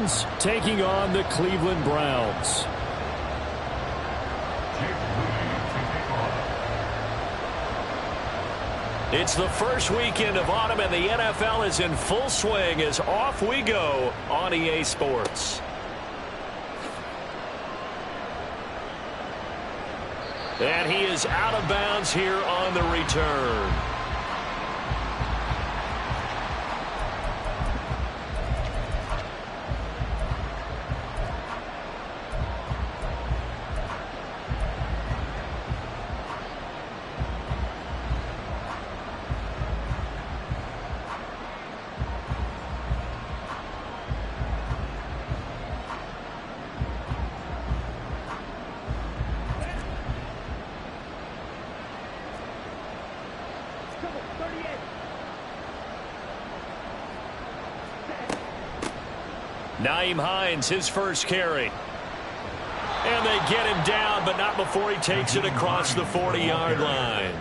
Browns taking on the Cleveland Browns. It's the first weekend of autumn, and the NFL is in full swing as off we go on EA Sports. And he is out of bounds here on the return. Nyheim Hines, his first carry. And they get him down, but not before he takes it across the 40-yard line.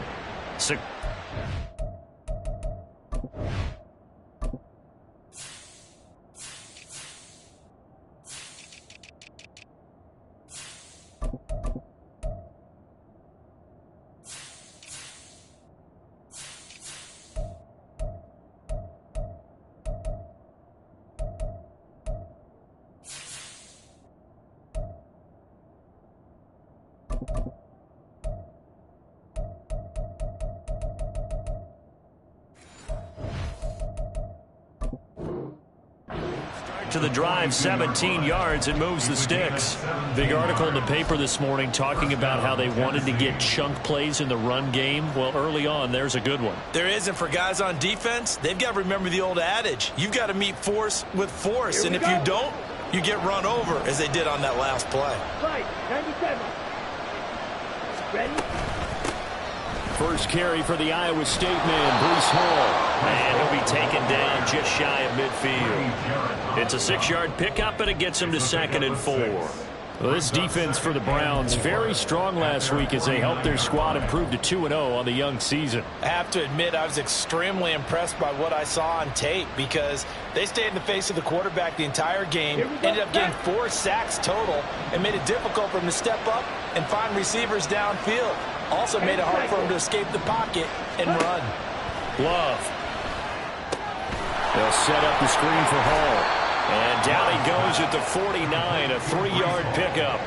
To the drive, 17 yards, and moves the sticks. Big article in the paper this morning talking about how they wanted to get chunk plays in the run game. Well, early on, there's a good one. There is, and for guys on defense, they've got to remember the old adage. You've got to meet force with force, and if you don't, you get run over, as they did on that last play. Right, 97. Ready? First carry for the Iowa State man, Breece Hall. And he'll be taken down just shy of midfield. It's a 6-yard pickup, and it gets him to 2nd and 4. Well, this defense for the Browns, very strong last week as they helped their squad improve to 2-0 on the young season. I have to admit, I was extremely impressed by what I saw on tape because they stayed in the face of the quarterback the entire game, ended up getting 4 sacks total, and made it difficult for him to step up and find receivers downfield. Also made it hard for him to escape the pocket and run. Love. They'll set up the screen for Hall. And down he goes at the 49, a 3-yard pickup.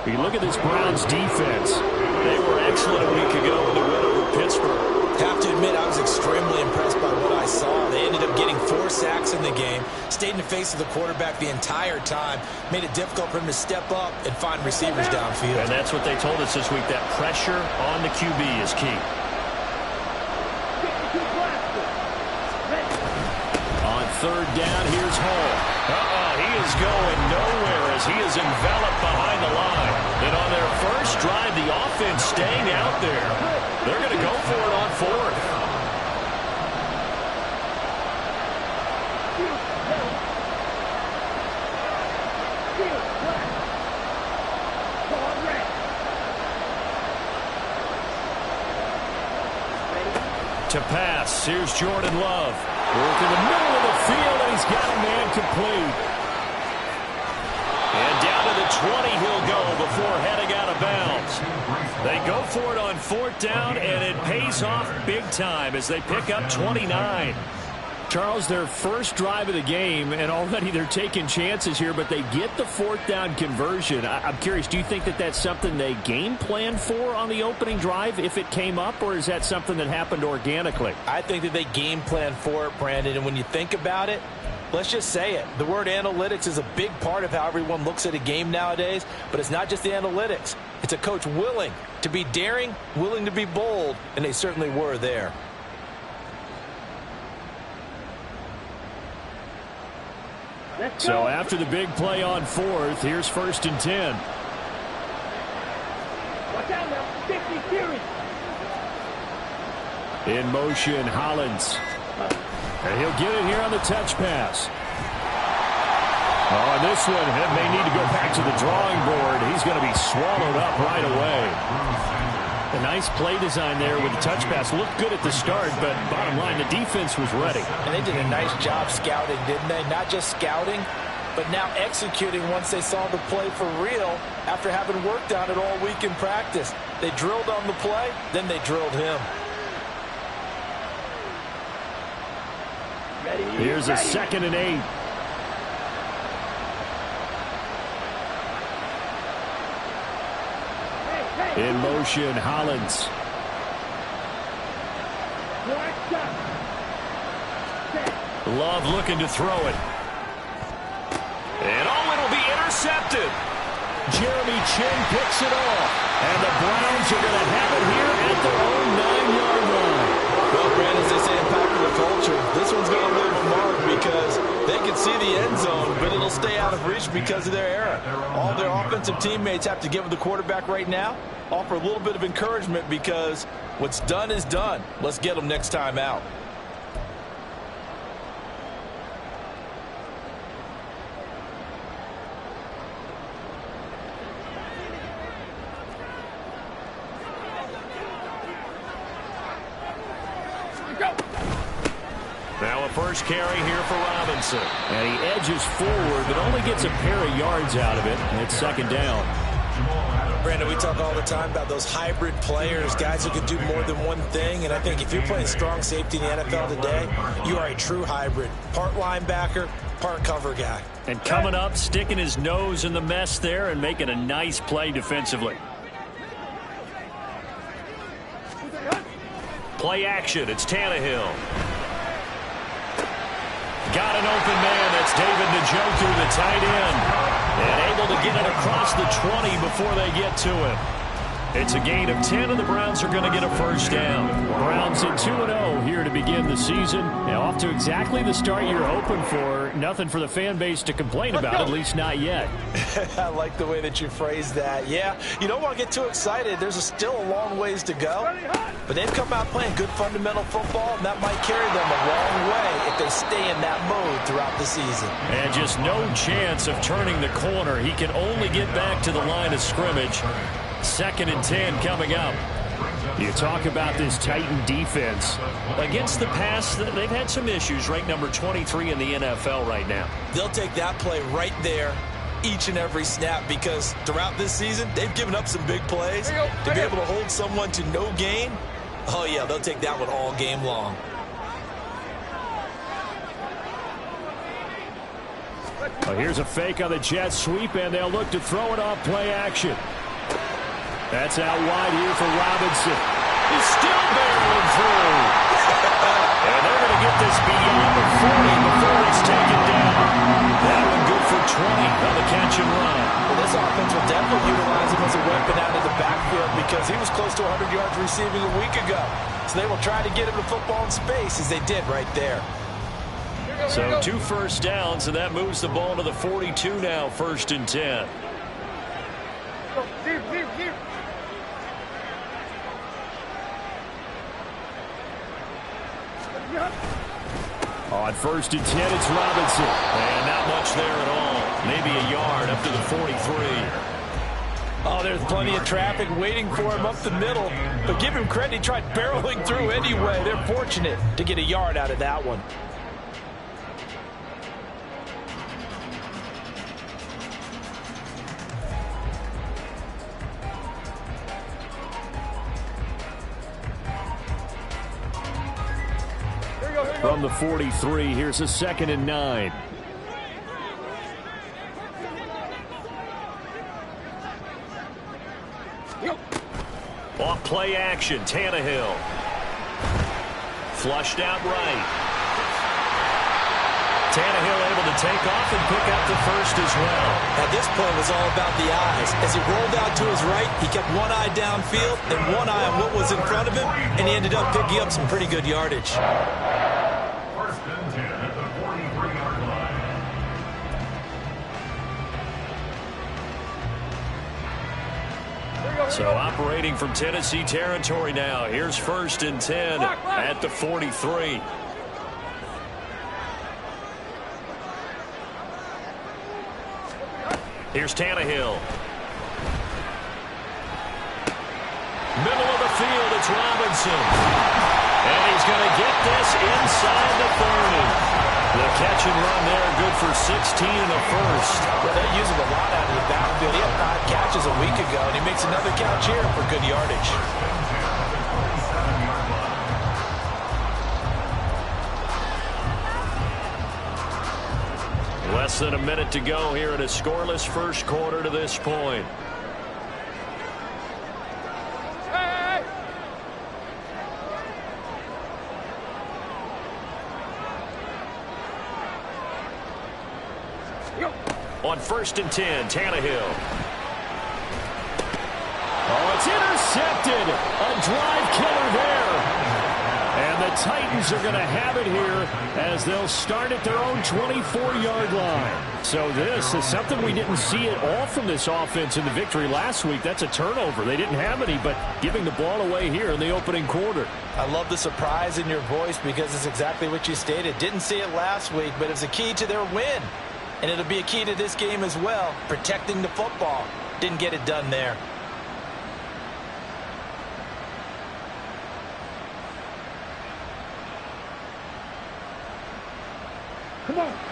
You look at this Browns defense. They were excellent a week ago with a win over Pittsburgh. Have to admit, I was extremely impressed by what I saw. They ended up getting 4 sacks in the game, stayed in the face of the quarterback the entire time, made it difficult for him to step up and find receivers downfield. And that's what they told us this week, that pressure on the QB is key. On 3rd down, here's Hall. He is going nowhere as he is enveloped behind the line. And on their first drive, the offense staying out there. They're going to go for it on 4th. To pass, here's Jordan Love. Work in the middle of the field, and he's got a man complete. And down to the 20 he'll go before heading out of bounds. They go for it on 4th down, and it pays off big time as they pick up 29. Charles, their first drive of the game, and already they're taking chances here, but they get the 4th down conversion. I'm curious, do you think that that's something they game planned for on the opening drive if it came up, or is that something that happened organically? I think that they game planned for it, Brandon, and when you think about it, let's just say it. The word analytics is a big part of how everyone looks at a game nowadays, but it's not just the analytics. It's a coach willing to be daring, willing to be bold, and they certainly were there. So after the big play on 4th, here's 1st and 10. Watch out now, 50 series. In motion, Hollins. And he'll get it here on the touch pass. On this one, it may need to go back to the drawing board. He's going to be swallowed up right away. A nice play design there with the touch pass. Looked good at the start, but bottom line, the defense was ready. And they did a nice job scouting, didn't they? Not just scouting, but now executing once they saw the play for real after having worked on it all week in practice. They drilled on the play, then they drilled him. Here's a 2nd and 8. In motion, Hollins. Love looking to throw it. And it'll be intercepted. Jeremy Chin picks it off. And the Browns are going to have it here at their own 9-yard line. Well, Brandon, as they say in popular culture, this one's going to leave a mark because they can see the end zone, but it'll stay out of reach because of their error. All their offensive teammates have to get with the quarterback right now, offer a little bit of encouragement because what's done is done. Let's get them next time out. Now a first carry here for Robinson. And he edges forward, but only gets a pair of yards out of it. And it's 2nd down. Brandon, we talk all the time about those hybrid players, guys who can do more than one thing. And I think if you're playing strong safety in the NFL today, you are a true hybrid. Part linebacker, part cover guy. And coming up, sticking his nose in the mess there and making a nice play defensively. Play action. It's Tannehill. Got an open man. That's David Njoku, the tight end. And able to get it across the 20 before they get to him. It's a gain of 10, and the Browns are going to get a first down. Browns at 2-0 here to begin the season. Now off to exactly the start you're hoping for. Nothing for the fan base to complain about, at least not yet. I like the way that you phrased that. Yeah, you don't want to get too excited. There's still a long ways to go. But they've come out playing good fundamental football, and that might carry them a long way if they stay in that mode throughout the season. And just no chance of turning the corner. He can only get back to the line of scrimmage. 2nd and 10 coming up. You talk about this Titan defense. Against the pass, they've had some issues. Ranked number 23 in the NFL right now. They'll take that play right there each and every snap because throughout this season, they've given up some big plays. To be able to hold someone to no gain, oh yeah, they'll take that one all game long. Well, here's a fake on the jet sweep, and they'll look to throw it off play action. That's out wide here for Robinson. He's still barreling through. And they're going to get this beyond the 40 before he's taken down. That one good for 20 on the catch and run. Well, this offense will definitely utilize him as a weapon out of the backfield because he was close to 100 yards receiving a week ago. So they will try to get him the football in space as they did right there. So 2 first downs, and that moves the ball to the 42 now, 1st and 10. On 1st and 10, it's Robinson. And not much there at all. Maybe a yard up to the 43. Oh, there's plenty of traffic waiting for him up the middle. But give him credit, he tried barreling through anyway. They're fortunate to get a yard out of that one. From the 43, here's a 2nd and 9. Off play action, Tannehill. Flushed out right. Tannehill able to take off and pick up the first as well. Now this play was all about the eyes. As he rolled out to his right, he kept one eye downfield and one eye on what was in front of him, and he ended up picking up some pretty good yardage. So operating from Tennessee territory now. Here's 1st and 10 at the 43. Here's Tannehill. Middle of the field, it's Robinson. And he's going to get this inside the 30. The catch and run there, good for 16 in the first. Well, they're using a lot out of the backfield. He had 5 catches a week ago, and he makes another catch here for good yardage. Less than a minute to go here in a scoreless first quarter to this point. On 1st and 10, Tannehill. Oh, it's intercepted. A drive killer there. And the Titans are going to have it here as they'll start at their own 24-yard line. So this is something we didn't see at all from this offense in the victory last week. That's a turnover. They didn't have any, but giving the ball away here in the opening quarter. I love the surprise in your voice because it's exactly what you stated. Didn't see it last week, but it's a key to their win. And it'll be a key to this game as well, protecting the football. Didn't get it done there.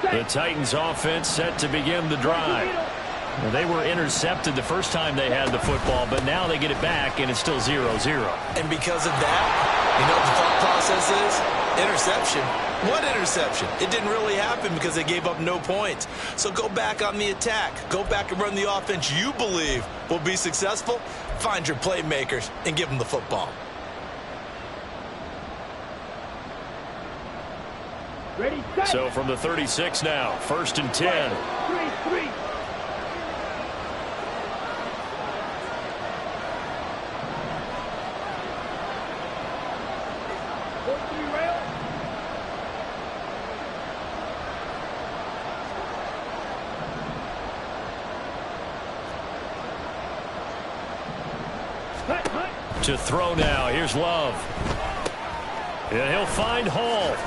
The Titans offense set to begin the drive. Well, they were intercepted the first time they had the football, but now they get it back, and it's still 0-0. And because of that, you know what the thought process is? Interception. What interception? It didn't really happen because they gave up no points. So go back on the attack. Go back and run the offense you believe will be successful. Find your playmakers and give them the football. Ready, set. So from the 36 now, 1st and 10. 3-3. To throw now. Here's Love. And he'll find Hall.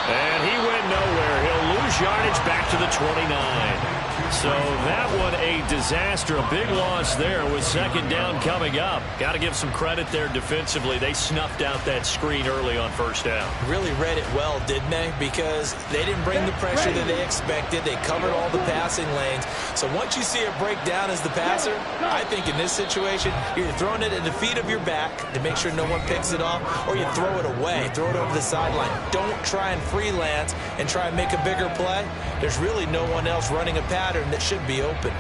And he went nowhere. He'll lose yardage back to the 29. So that one a disaster. A big loss there with 2nd down coming up. Got to give some credit there defensively. They snuffed out that screen early on 1st down. Really read it well, didn't they? Because they didn't bring the pressure that they expected. They covered all the passing lanes. So once you see a breakdown as the passer, I think in this situation, you're throwing it at the feet of your back to make sure no one picks it off, or you throw it away, throw it over the sideline. Don't try and freelance and try and make a bigger play. There's really no one else running a pattern that should be open.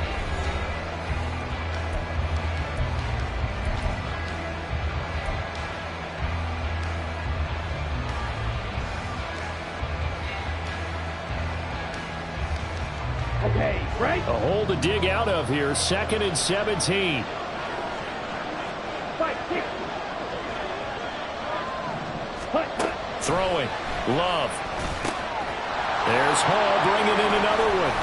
Okay, right. A hole to dig out of here. 2nd and 17. 5-6. Throwing. Love. There's Hall bringing in another one.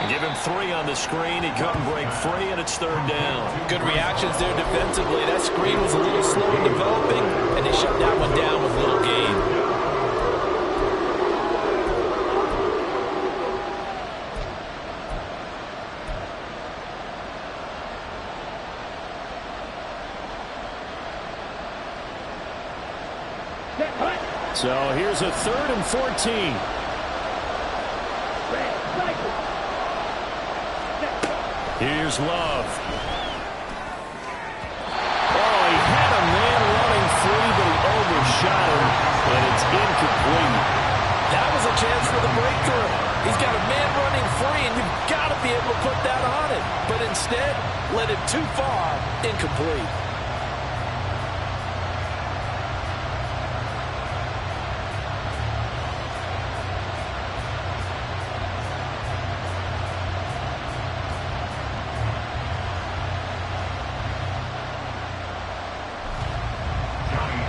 Give him 3 on the screen. He couldn't break free, and it's 3rd down. Good reactions there defensively. That screen was a little slow in developing, and they shut that one down with little gain. So here's a 3rd and 14. Here's Love. Oh, he had a man running free, but he overshot him, and it's incomplete. That was a chance for the breakthrough. He's got a man running free, and you've got to be able to put that on him. But instead, let it too far, incomplete.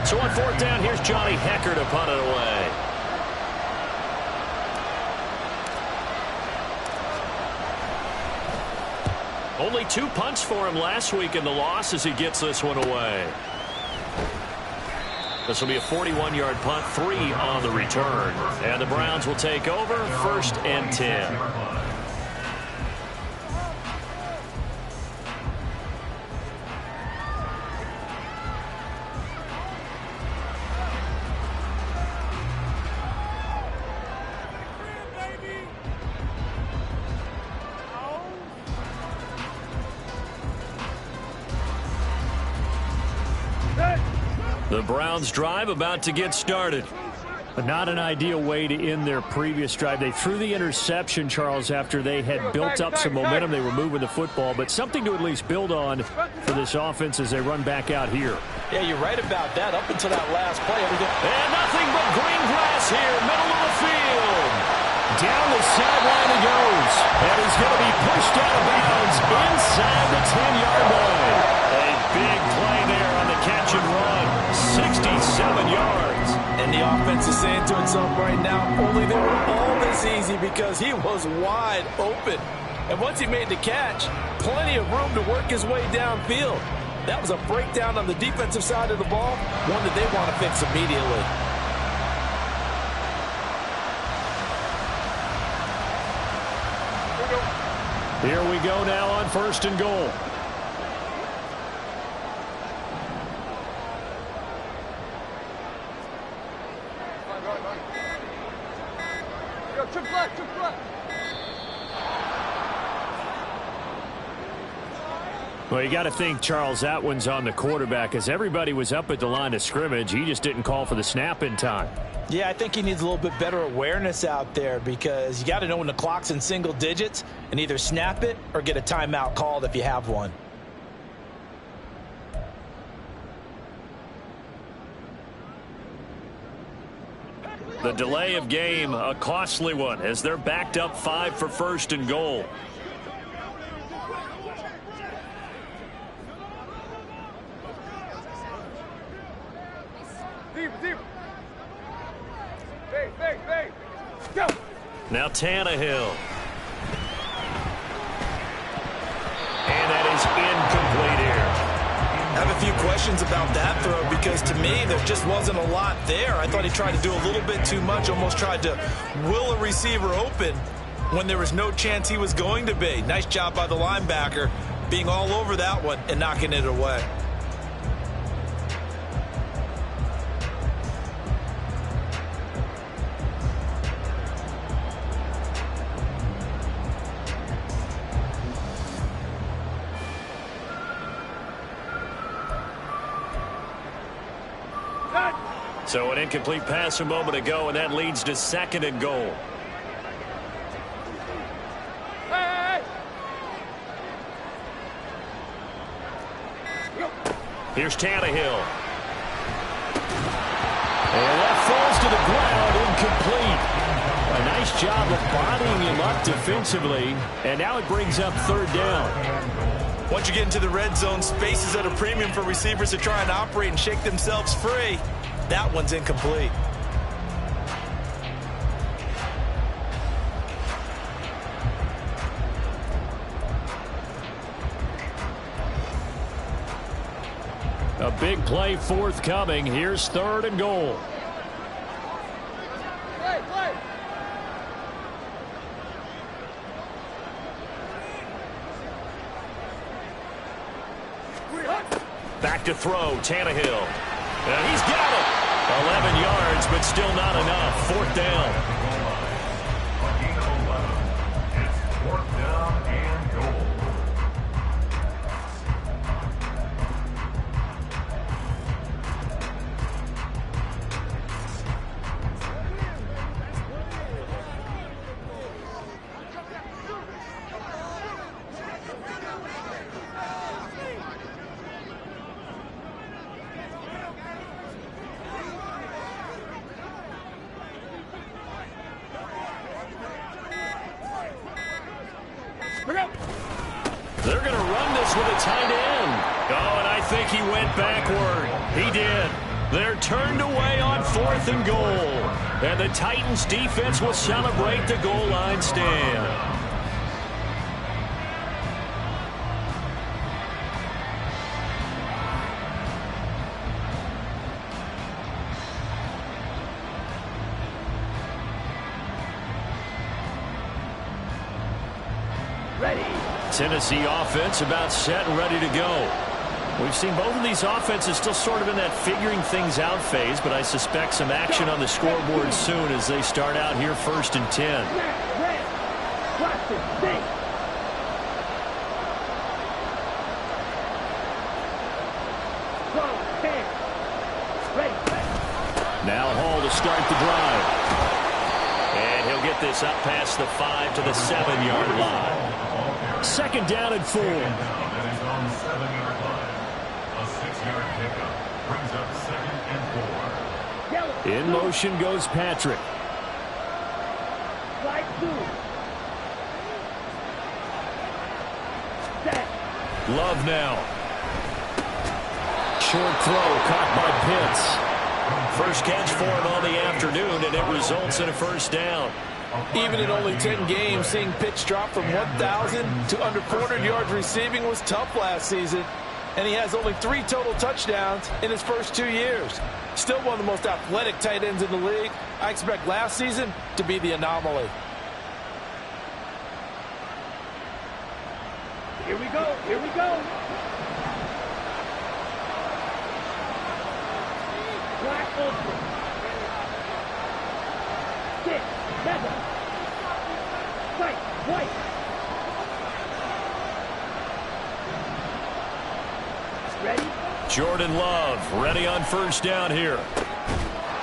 So on 4th down, here's Johnny Hecker to punt it away. Only 2 punts for him last week in the loss as he gets this one away. This will be a 41-yard punt, 3 on the return. And the Browns will take over, 1st and 10. The Browns drive about to get started. But not an ideal way to end their previous drive. They threw the interception, Charles, after they had built up some momentum. They were moving the football, but something to at least build on for this offense as they run back out here. Yeah, you're right about that. Up until that last play. And nothing but green grass here, middle of the field. Down the sideline he goes. And he's going to be pushed out of bounds inside the 10-yard line. A big play there on the catch and run. 67 yards. And the offense is saying to itself right now, only they were all this easy because he was wide open. And once he made the catch, plenty of room to work his way downfield. That was a breakdown on the defensive side of the ball, one that they want to fix immediately. Here we go now on 1st and goal. Well, you got to think, Charles, that one's on the quarterback as everybody was up at the line of scrimmage. He just didn't call for the snap in time. Yeah, I think he needs a little bit better awareness out there because you got to know when the clock's in single digits and either snap it or get a timeout called if you have one. The delay of game, a costly one as they're backed up 5 for 1st and goal. Now Tannehill. And that is incomplete here. I have a few questions about that throw because to me there just wasn't a lot there. I thought he tried to do a little bit too much, almost tried to will a receiver open when there was no chance he was going to be. Nice job by the linebacker being all over that one and knocking it away. So an incomplete pass a moment ago, and that leads to 2nd and goal. Here's Tannehill. And that falls to the ground, incomplete. A nice job of bodying him up defensively, and now it brings up 3rd down. Once you get into the red zone, space is at a premium for receivers to try and operate and shake themselves free. That one's incomplete. A big play forthcoming. Here's 3rd and goal. Back to throw, Tannehill. And he's got it. 11 yards, but still not enough. 4th down. It's 4th down and goal. They're going to run this with a tight end. Oh, and I think he went backward. He did. They're turned away on 4th and goal. And the Titans defense will celebrate the goal line stand. Tennessee offense about set and ready to go. We've seen both of these offenses still sort of in that figuring things out phase, but I suspect some action on the scoreboard soon as they start out here 1st and 10. Now Hall to start the drive. And he'll get this up past the 5 to the 7-yard line. Second down and 4. That is on the 7-yard line. A 6-yard pickup brings up 2nd and 4. In motion goes Patrick. Slide 2. Set. Love now. Short throw caught by Pitts. First catch for him on the afternoon, and it results in a first down. Even in only 10 games, seeing Pitts drop from 1,000 to under 400 yards receiving was tough last season. And he has only 3 total touchdowns in his first 2 years. Still one of the most athletic tight ends in the league. I expect last season to be the anomaly. Here we go. Here we go. Black open. 6, 7. Right, white. Ready? Jordan Love ready on first down here.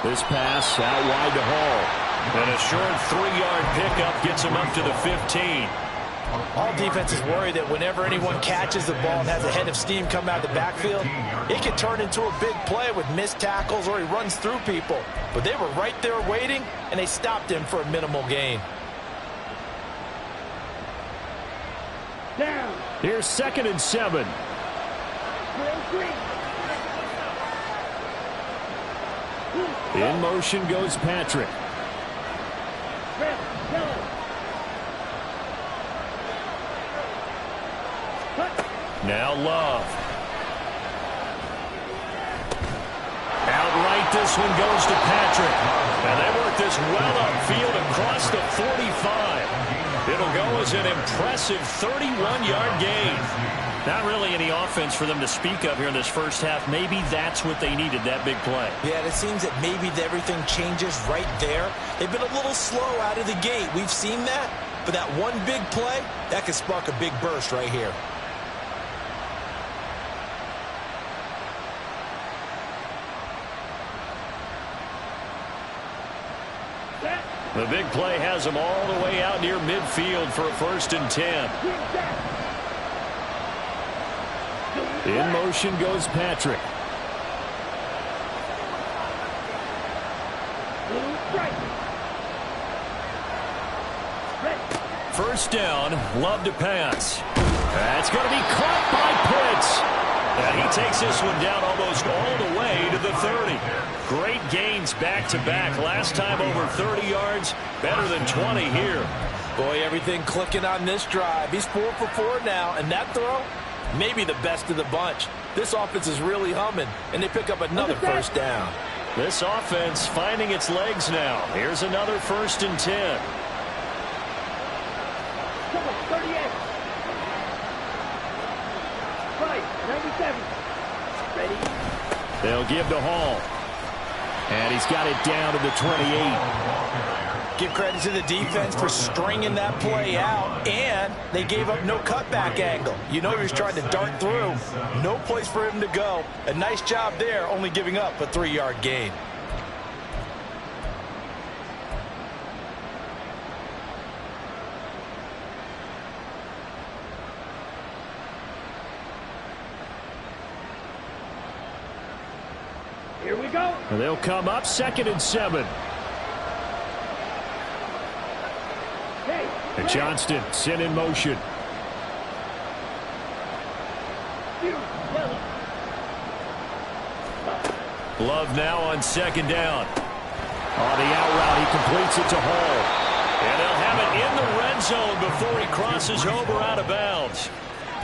This pass out wide to Hall. And a short 3-yard pickup gets him up to the 15. All defenses worry that whenever anyone catches the ball and has a head of steam come out of the backfield, it can turn into a big play with missed tackles or he runs through people. But they were right there waiting, and they stopped him for a minimal gain. Down. Here's 2nd and 7. In motion goes Patrick. Now Love. Outright, this one goes to Patrick. And they work this well upfield across the 45. It'll go as an impressive 31-yard gain. Not really any offense for them to speak of here in this first half. Maybe that's what they needed, that big play. Yeah, it seems that maybe everything changes right there. They've been a little slow out of the gate. We've seen that. But that one big play, that could spark a big burst right here. The big play has them all the way out near midfield for a 1st and 10. In motion goes Patrick. First down, Love to pass. That's going to be caught by Pitts. And he takes this one down almost all the way to the 30. Great gains back-to-back. Last time over 30 yards, better than 20 here. Boy, everything clicking on this drive. He's 4 for 4 now, and that throw, maybe the best of the bunch. This offense is really humming, and they pick up another first down. This offense finding its legs now. Here's another 1st and 10. 38. 97. Ready? They'll give to Hall. And he's got it down to the 28. Give credit to the defense for stringing that play out, and they gave up no cutback angle. You know he was trying to dart through. No place for him to go. A nice job there, only giving up a 3-yard gain. Here we go. And they'll come up 2nd and 7. And Johnston sent in motion. Love now on 2nd down. On the out route, he completes it to Hall. And they'll have it in the red zone before he crosses over out of bounds.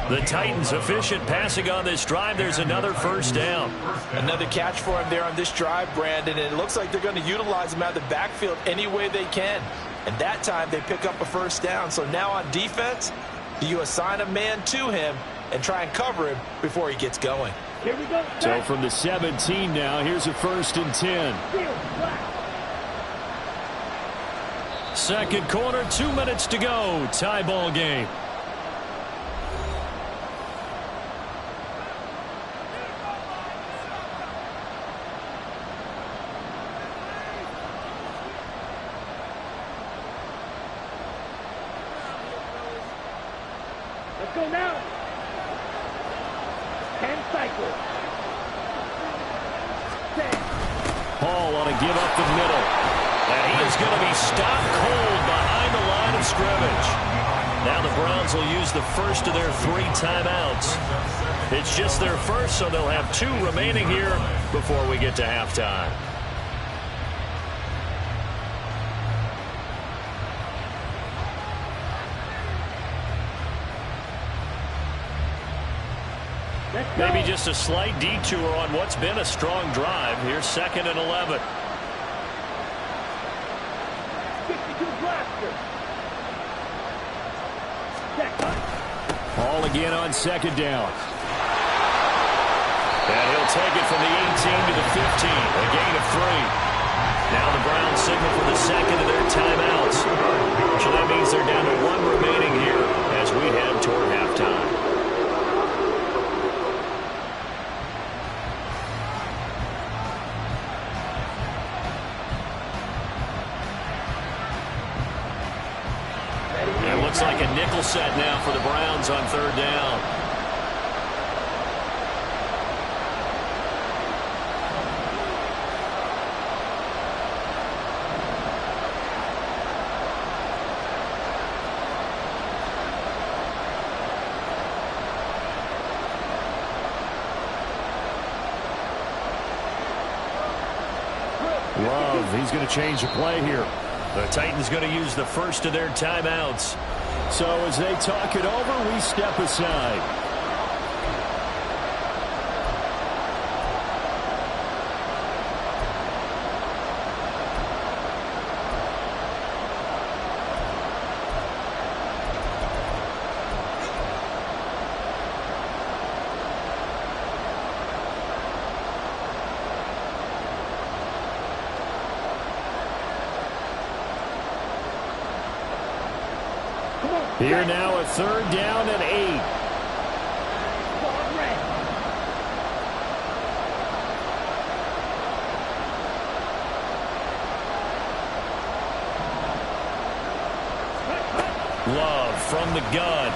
The Titans efficient passing on this drive. There's another first down. Another catch for him there on this drive, Brandon, and it looks like they're going to utilize him out of the backfield any way they can. And that time they pick up a first down. So now on defense, do you assign a man to him and try and cover him before he gets going? Here we go. So from the 17 now, here's a 1st and 10. Second quarter, 2 minutes to go. Tie ball game. Let's go now. 10 cycles. 10. Hall on a give up the middle. And he is going to be stopped cold behind the line of scrimmage. Now the Browns will use the first of their 3 timeouts. It's just their first, so they'll have 2 remaining here before we get to halftime. Maybe just a slight detour on what's been a strong drive. Here's 2nd and 11. 62 blaster. Hall again on 2nd down. And he'll take it from the 18 to the 15. A gain of 3. Now the Browns signal for the 2nd of their timeouts. So that means they're down to 1 remaining here as we head toward halftime. Looks like a nickel set now for the Browns on 3rd down. Love, he's going to change the play here. The Titans going to use the first of their timeouts. So as they talk it over, we step aside. Here now, a 3rd down and 8. Love from the gun.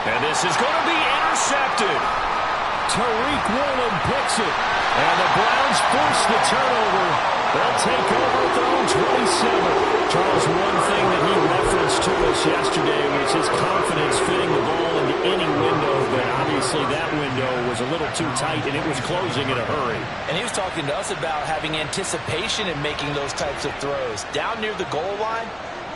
And this is going to be intercepted. Tariq Woolen picks it. And the Browns force the turnover. They'll take over at their own 27. Charles, one thing that he referenced to us yesterday was his confidence fitting the ball into any window, but obviously that window was a little too tight, and it was closing in a hurry. And he was talking to us about having anticipation in making those types of throws. Down near the goal line,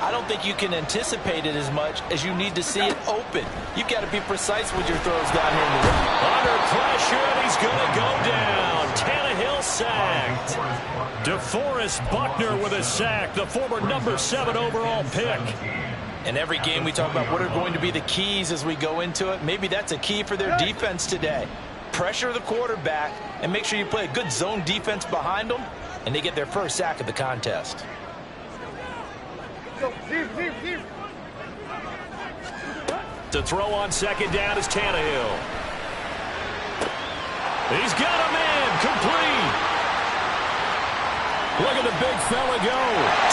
I don't think you can anticipate it as much as you need to see it open. You've got to be precise with your throws down here in the rim. Under pressure, and he's going to go down. Tannehill sacked. DeForest Buckner with a sack, the former number 7 overall pick. In every game we talk about what are going to be the keys as we go into it. Maybe that's a key for their defense today. Pressure the quarterback and make sure you play a good zone defense behind them, and they get their first sack of the contest. To throw on 2nd down is Tannehill. He's got a man complete. Look at the big fella go.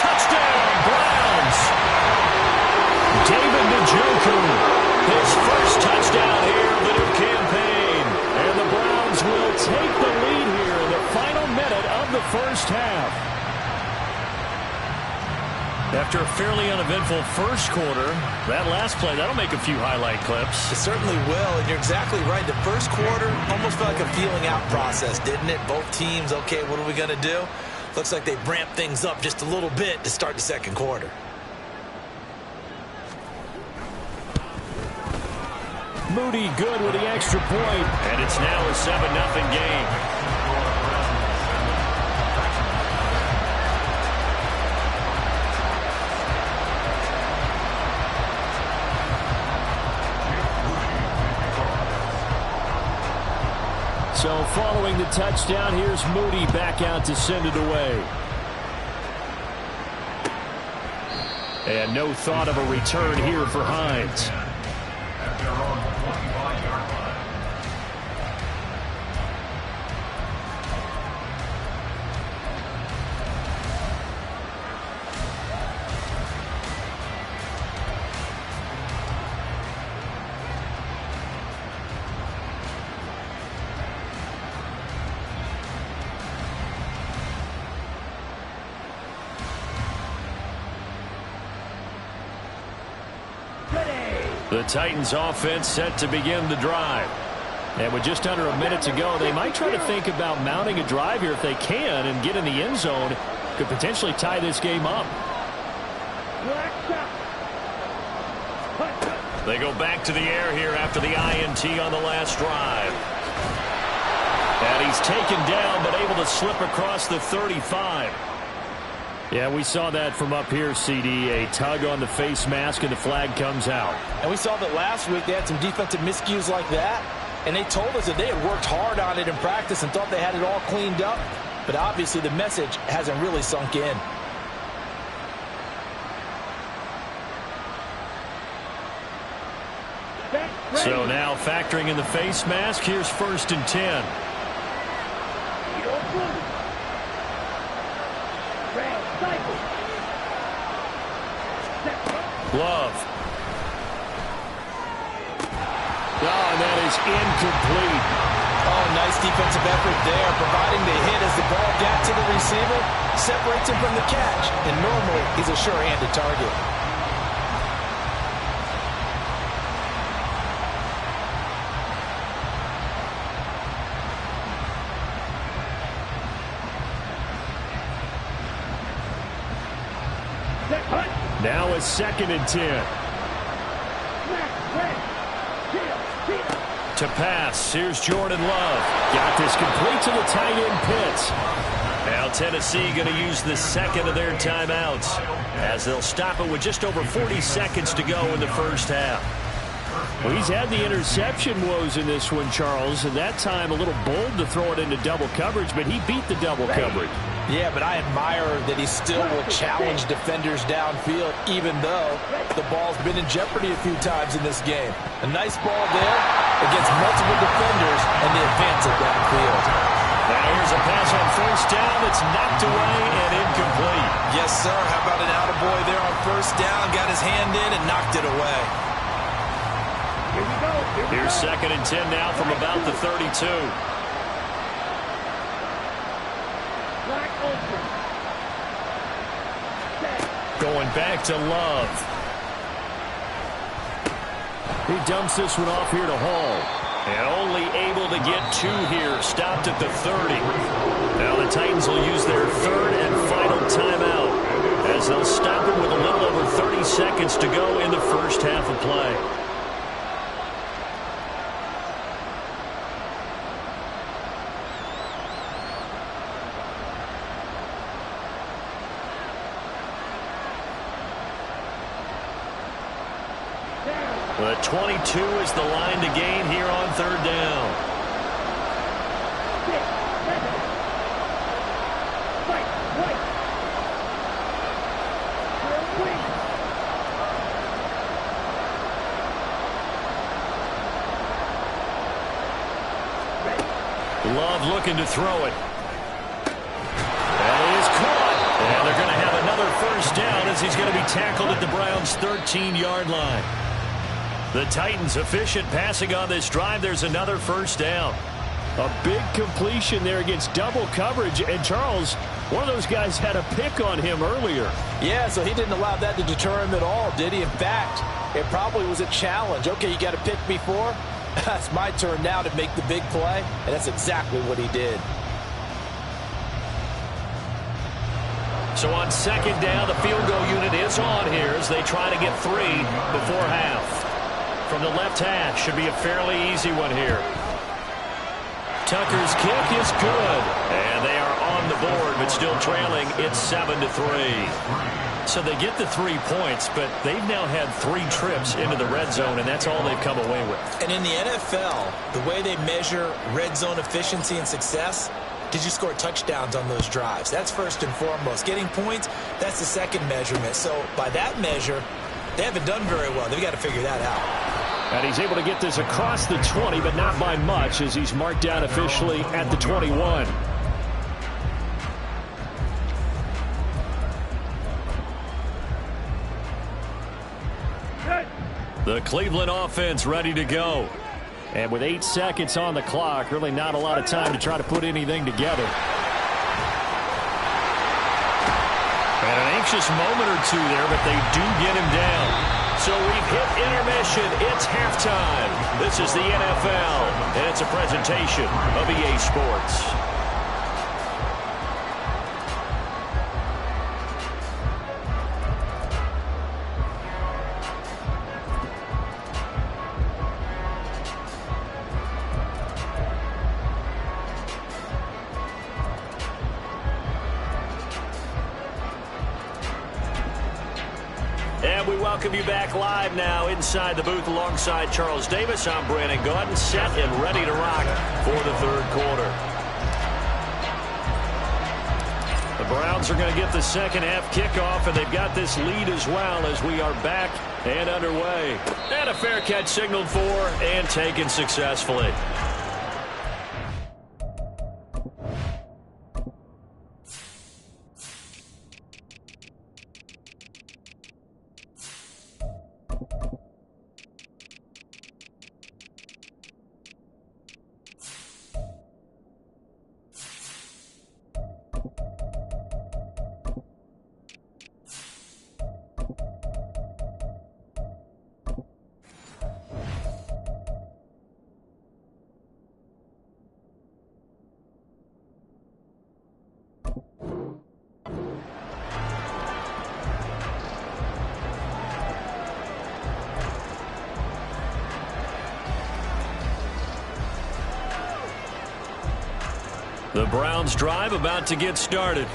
Touchdown, Browns. David Njoku, his first touchdown here of the new campaign. And the Browns will take the lead here in the final minute of the first half. After a fairly uneventful first quarter, that last play, that'll make a few highlight clips. It certainly will, and you're exactly right. The first quarter almost felt like a feeling out process, didn't it? Both teams, okay, what are we going to do? Looks like they ramped things up just a little bit to start the second quarter. Moody good with the extra point. And it's now a 7-0 game. So following the touchdown, here's Moody back out to send it away. And no thought of a return here for Hines. At their own 25-yard line. The Titans offense set to begin the drive. And with just under a minute to go, they might try to think about mounting a drive here if they can and get in the end zone. Could potentially tie this game up. They go back to the air here after the INT on the last drive. And he's taken down but able to slip across the 35. Yeah, we saw that from up here, CD. A tug on the face mask and the flag comes out. And we saw that last week they had some defensive miscues like that. And they told us that they had worked hard on it in practice and thought they had it all cleaned up. But obviously the message hasn't really sunk in. So now factoring in the face mask, here's 1st and 10. Love. Oh, and that is incomplete. Oh, nice defensive effort there, providing the hit as the ball got to the receiver, separates him from the catch, and normally he's a sure-handed target. Now it's 2nd and 10. To pass, here's Jordan Love. Got this complete to the tight end Pitts. Now Tennessee going to use the second of their timeouts as they'll stop it with just over 40 seconds to go in the first half. Well, he's had the interception woes in this one, Charles, and that time a little bold to throw it into double coverage, but he beat the double coverage. Yeah, but I admire that he still will challenge defenders downfield, even though the ball's been in jeopardy a few times in this game. A nice ball there against multiple defenders, and the advance it downfield. Now here's a pass on 1st down that's knocked away and incomplete. Yes, sir. How about an attaboy there on 1st down? Got his hand in and knocked it away. Here's 2nd and 10 now from about the 32. Going back to Love. He dumps this one off here to Hall. And only able to get 2 here. Stopped at the 30. Now the Titans will use their 3rd and final timeout as they'll stop it with a little over 30 seconds to go in the first half of play. The 22 is the line to gain here on 3rd down. Love looking to throw it. That is caught. And they're going to have another 1st down as he's going to be tackled at the Browns' 13-yard line. The Titans efficient passing on this drive. There's another 1st down. A big completion there against double coverage. And Charles, one of those guys had a pick on him earlier. Yeah, so he didn't allow that to deter him at all, did he? In fact, it probably was a challenge. Okay, you got a pick before. That's my turn now to make the big play. And that's exactly what he did. So on 2nd down, the field goal unit is on here as they try to get 3 before half. From the left hash, should be a fairly easy one here. Tucker's kick is good. And they are on the board, but still trailing. It's 7-3. So they get the 3 points, but they've now had 3 trips into the red zone, and that's all they've come away with. And in the NFL, the way they measure red zone efficiency and success, did you score touchdowns on those drives? That's first and foremost. Getting points, that's the second measurement. So by that measure, they haven't done very well. They've got to figure that out. And he's able to get this across the 20, but not by much as he's marked down officially at the 21. The Cleveland offense ready to go. And with 8 seconds on the clock, really not a lot of time to try to put anything together. And an anxious moment or two there, but they do get him down. So we've hit intermission. It's halftime. This is the NFL, and it's a presentation of EA Sports. And we welcome you back live now inside the booth alongside Charles Davis. I'm Brandon Gaudin, set and ready to rock for the third quarter. The Browns are going to get the second half kickoff, and they've got this lead as well as we are back and underway. And a fair catch signaled for and taken successfully. The Browns drive about to get started.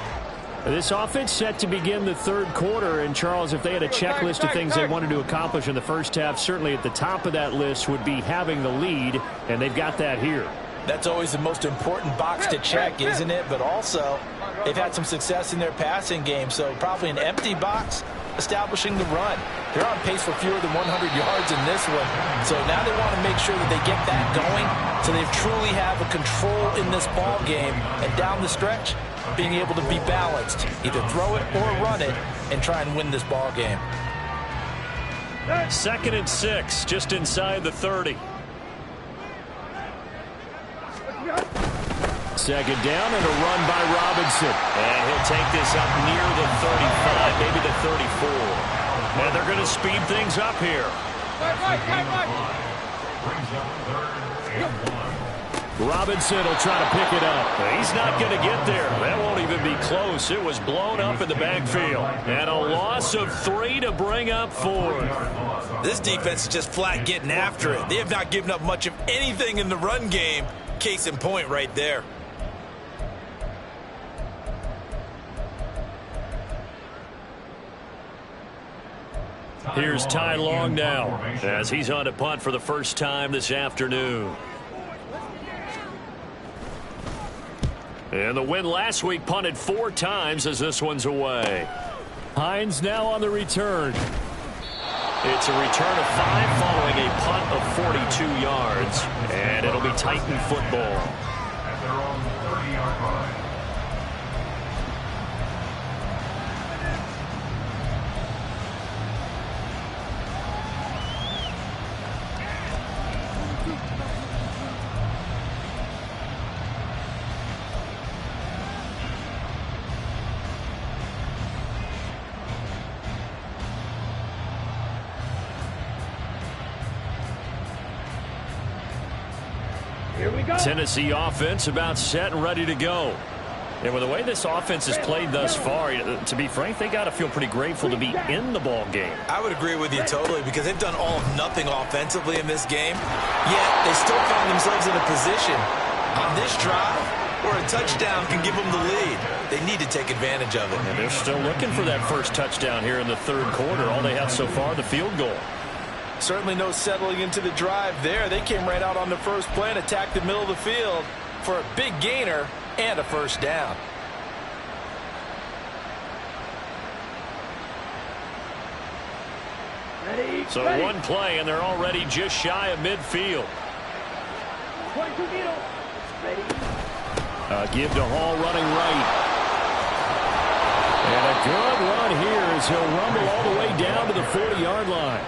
This offense set to begin the third quarter. And, Charles, if they had a checklist of things they wanted to accomplish in the first half, certainly at the top of that list would be having the lead, and they've got that here. That's always the most important box to check, isn't it? But also, they've had some success in their passing game, so probably an empty box establishing the run. They're on pace for fewer than 100 yards in this one, so now they want to make sure that they get that going so they truly have a control in this ball game, and down the stretch, being able to be balanced, either throw it or run it, and try and win this ball game. 2nd and 6, just inside the 30. Second down and a run by Robinson. And he'll take this up near the 35, maybe the 34. And they're going to speed things up here. Robinson will try to pick it up. He's not going to get there. That won't even be close. It was blown up in the backfield. And a loss of 3 to bring up 4. This defense is just flat getting after it. They have not given up much of anything in the run game. Case in point right there. Here's Ty Long now as he's on to punt for the first time this afternoon. And the win last week punted 4 times as this one's away. Hines now on the return. It's a return of 5 following a punt of 42 yards. And it'll be Titan football. At their own 30-yard line. Tennessee offense about set and ready to go. And with the way this offense has played thus far, to be frank, they got to feel pretty grateful to be in the ball game. I would agree with you totally because they've done all of nothing offensively in this game, yet they still found themselves in a position on this drive where a touchdown can give them the lead. They need to take advantage of it. And they're still looking for that first touchdown here in the third quarter. All they have so far, the field goal. Certainly no settling into the drive there. They came right out on the first play and attacked the middle of the field for a big gainer and a first down. So one play, and they're already just shy of midfield. Give to Hall running right. And a good run here as he'll rumble all the way down to the 40-yard line.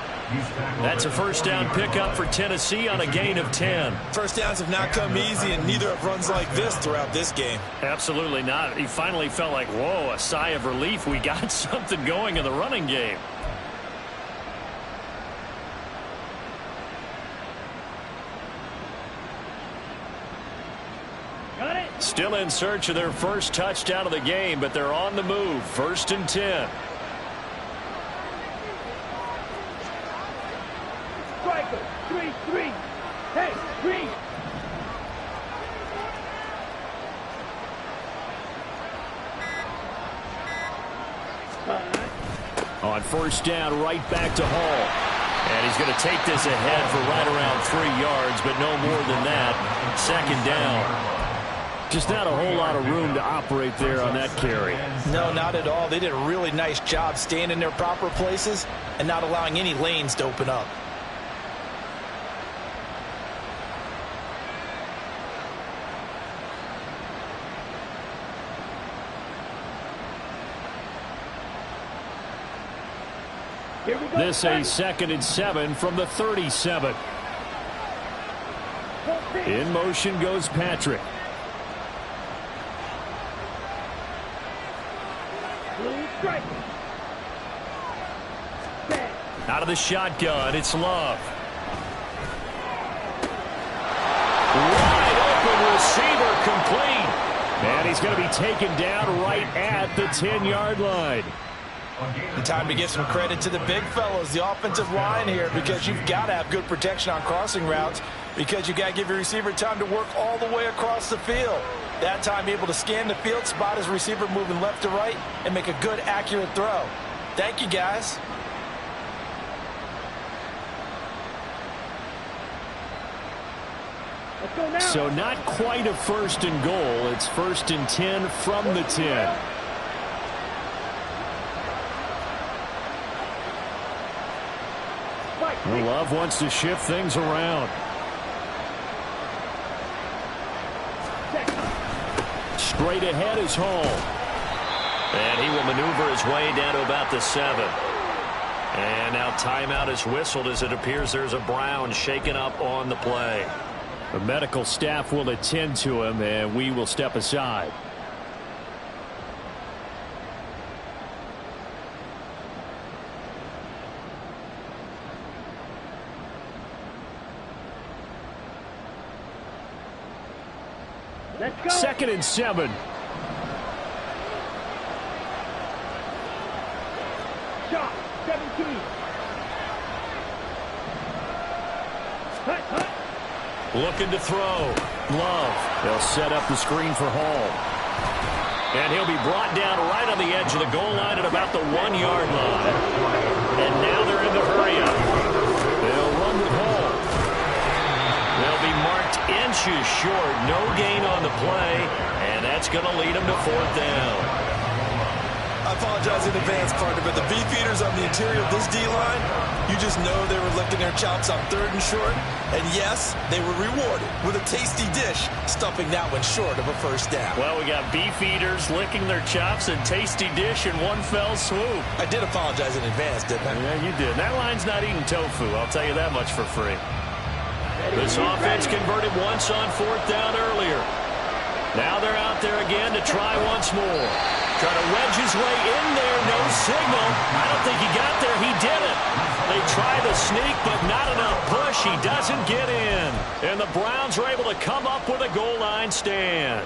That's a first down pickup for Tennessee on a gain of 10. First downs have not come easy, and neither have runs like this throughout this game. Absolutely not. He finally felt like, whoa, a sigh of relief. We got something going in the running game. Still in search of their first touchdown of the game, but they're on the move. 1st and 10. Striker, 3-3. Hey, 3. On 1st down, right back to Hall. And he's going to take this ahead for right around 3 yards, but no more than that. 2nd down. Just not a whole lot of room to operate there on that carry. No, not at all. They did a really nice job staying in their proper places and not allowing any lanes to open up. This a 2nd and 7 from the 37. In motion goes Patrick. Out of the shotgun, it's Love. Wide open receiver, complete. And he's going to be taken down right at the 10-yard line. And time to give some credit to the big fellows, the offensive line here, because you've got to have good protection on crossing routes, because you got to give your receiver time to work all the way across the field. That time able to scan the field, spot his receiver moving left to right, and make a good, accurate throw. Thank you, guys. So not quite a 1st and goal. It's 1st and 10 from the 10. Love wants to shift things around. Straight ahead is Hall. And he will maneuver his way down to about the 7. And now timeout is whistled as it appears there's a Brown shaken up on the play. The medical staff will attend to him, and we will step aside. Let's go. 2nd and 7. Shot, 17. Hut. Looking to throw. Love. They'll set up the screen for Hall. And he'll be brought down right on the edge of the goal line at about the 1-yard line. And now they're in the hurry-up. They'll run with Hall. They'll be marked inches short. No gain on the play. And that's going to lead them to 4th down. I apologize in advance, partner, but the beefeaters on the interior of this D-line, you just know they were licking their chops on 3rd and short. And yes, they were rewarded with a tasty dish, stuffing that one short of a 1st down. Well, we got beefeaters licking their chops and tasty dish in one fell swoop. I did apologize in advance, didn't I? Yeah, you did. That line's not eating tofu, I'll tell you that much for free. This offense converted once on 4th down earlier. Now they're out there again to try once more. Trying to wedge his way in there, no signal. I don't think he got there. He didn't. They try the sneak, but not enough push. He doesn't get in. And the Browns are able to come up with a goal line stand.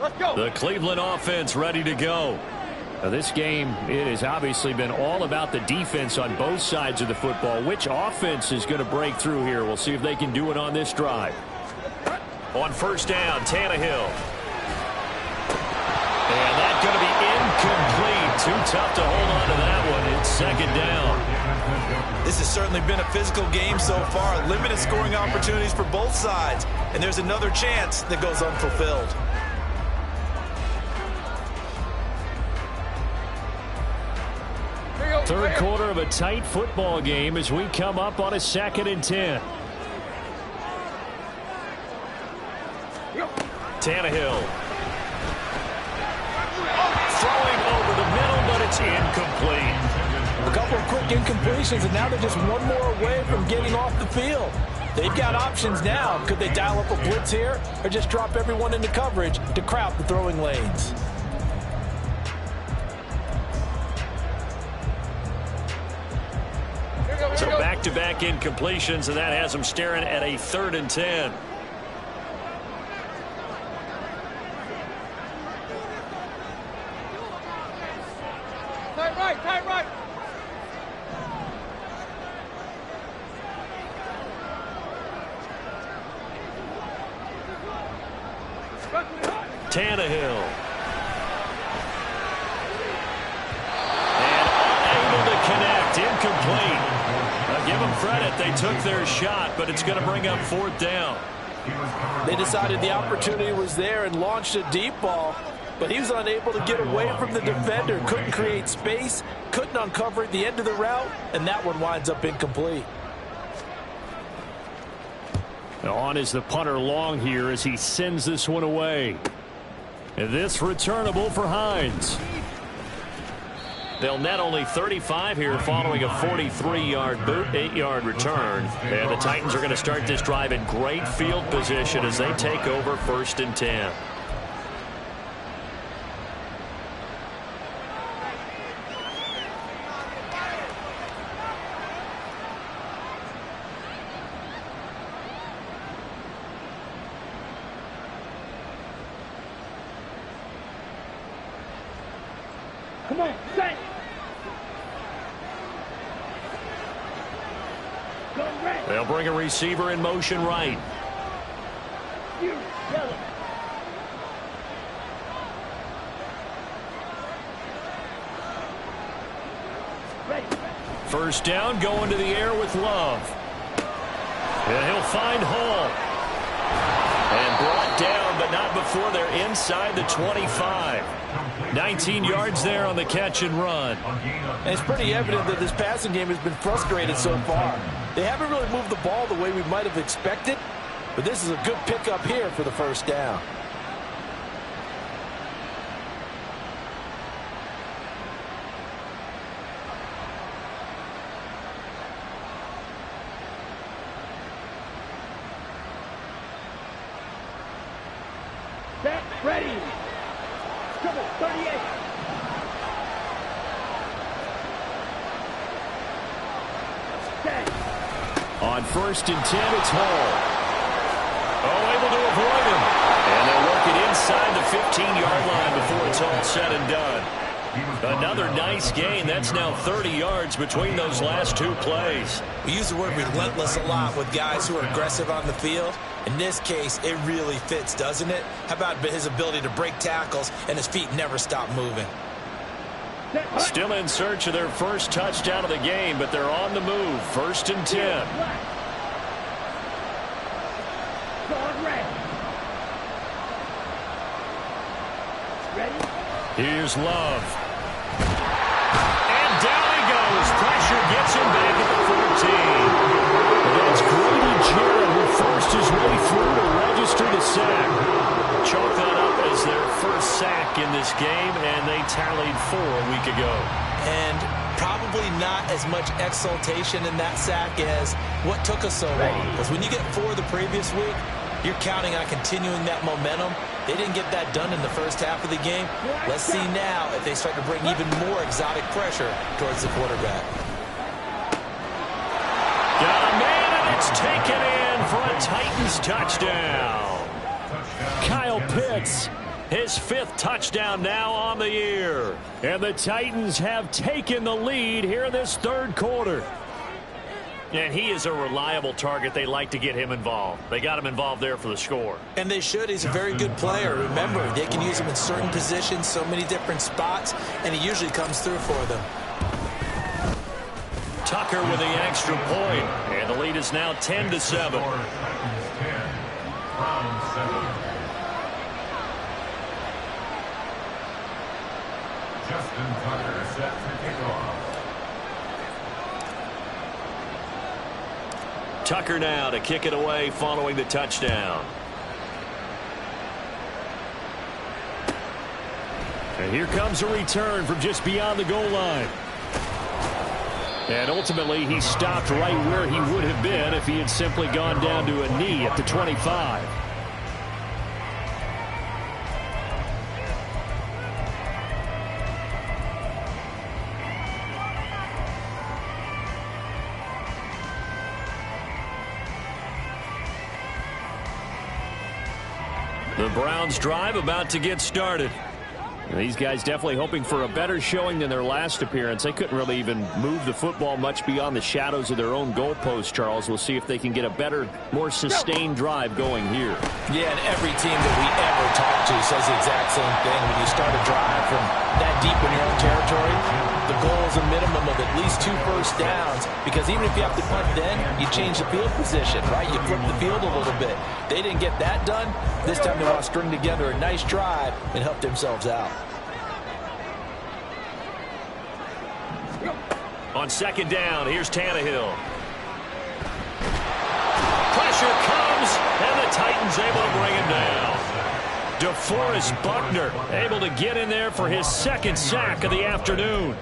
Let's go. The Cleveland offense ready to go. Now this game, it has obviously been all about the defense on both sides of the football. Which offense is going to break through here? We'll see if they can do it on this drive. On 1st down, Tannehill. And that's going to be incomplete. Too tough to hold on to that one. It's 2nd down. This has certainly been a physical game so far. Limited scoring opportunities for both sides. And there's another chance that goes unfulfilled. Third quarter of a tight football game as we come up on a 2nd and 10. Tannehill. Throwing over the middle, but it's incomplete. A couple of quick incompletions, and now they're just one more away from getting off the field. They've got options now. Could they dial up a blitz here or just drop everyone into coverage to crowd the throwing lanes? back-to-back incompletions, and that has him staring at a 3rd and 10. Tight right. Tannehill. And unable to connect. Incomplete. Give them credit. They took their shot, but it's going to bring up 4th down. They decided the opportunity was there and launched a deep ball, but he was unable to get away from the defender. Couldn't create space, couldn't uncover at the end of the route, and that one winds up incomplete. On is the punter long here as he sends this one away. And this returnable for Hines. They'll net only 35 here following a 43-yard 8-yard return. And the Titans are going to start this drive in great field position as they take over 1st and 10. Come on, set. Go red. They'll bring a receiver in motion right. You, yellow. Ready. 1st down, going to the air with Love. And he'll find Hall. And brought down, but not before they're inside the 25. 19 yards there on the catch and run. And it's pretty evident that this passing game has been frustrated so far. They haven't really moved the ball the way we might have expected, but this is a good pickup here for the 1st down. Set, ready. Come on, 38. Set. On 1st and 10, it's Hall. Oh, able to avoid him. And they'll work it inside the 15-yard line before it's all said and done. Another nice gain. That's now 30 yards between those last 2 plays. We use the word relentless a lot with guys who are aggressive on the field. In this case, it really fits, doesn't it? How about his ability to break tackles and his feet never stop moving? Still in search of their first touchdown of the game, but they're on the move. 1st and 10. Guard red. Ready? Here's Love. And down he goes. Pressure gets him back at the 14. That's Grady Jarrett who forced his way through to register the sack. Chalk that up as their first sack in this game, and they tallied 4 a week ago. And probably not as much exultation in that sack as what took us so long. Because when you get 4 the previous week, you're counting on continuing that momentum. They didn't get that done in the first half of the game. Let's see now if they start to bring even more exotic pressure towards the quarterback. Got a man, and it's taken in for a Titans touchdown. Kyle Pitts, his 5th touchdown now on the year. And the Titans have taken the lead here in this 3rd quarter. And he is a reliable target. They like to get him involved. They got him involved there for the score. And they should. He's a very good player. Remember, they can use him in certain positions, so many different spots, and he usually comes through for them. Tucker with the extra point, and the lead is now 10-7. Justin Tucker set to kick off. Tucker now to kick it away following the touchdown. And here comes a return from just beyond the goal line. And ultimately, he stopped right where he would have been if he had simply gone down to a knee at the 25. The Browns drive about to get started. These guys definitely hoping for a better showing than their last appearance. They couldn't really even move the football much beyond the shadows of their own goalpost, Charles. We'll see if they can get a better, more sustained drive going here. Yeah, and every team that we ever talk to says the exact same thing. When you start a drive from that deep in your own territory, the goal is a minimum of at least 2 first downs, because even if you have to punt then, you change the field position, right? You flip the field a little bit. They didn't get that done. This time they want to string together a nice drive and help themselves out. On second down, here's Tannehill. Pressure comes, and the Titans able to bring him down. DeForest Buckner able to get in there for his second sack of the afternoon.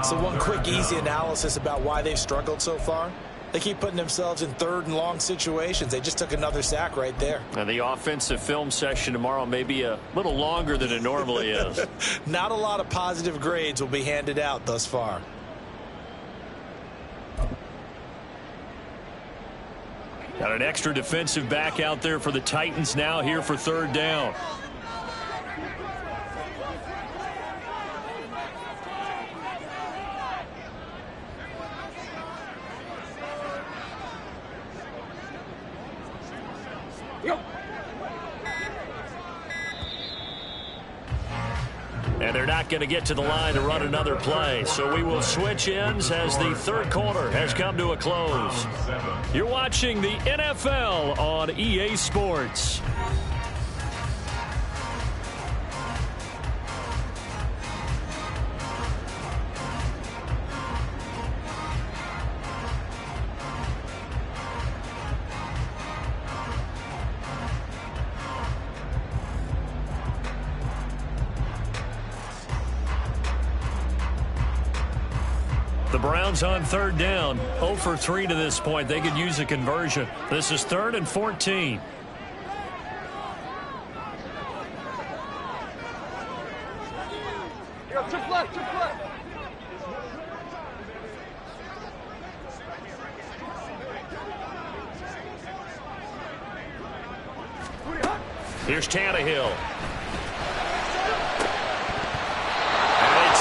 So one quick, easy analysis about why they've struggled so far. They keep putting themselves in third and long situations. They just took another sack right there. And the offensive film session tomorrow may be a little longer than it normally is. Not a lot of positive grades will be handed out thus far. Got an extra defensive back out there for the Titans now here for third down. And they're not going to get to the line to run another play. So we will switch ends as the third quarter has come to a close. You're watching the NFL on EA Sports. The Browns on third down, 0 for 3 to this point. They could use a conversion. This is 3rd and 14. Here's Tannehill.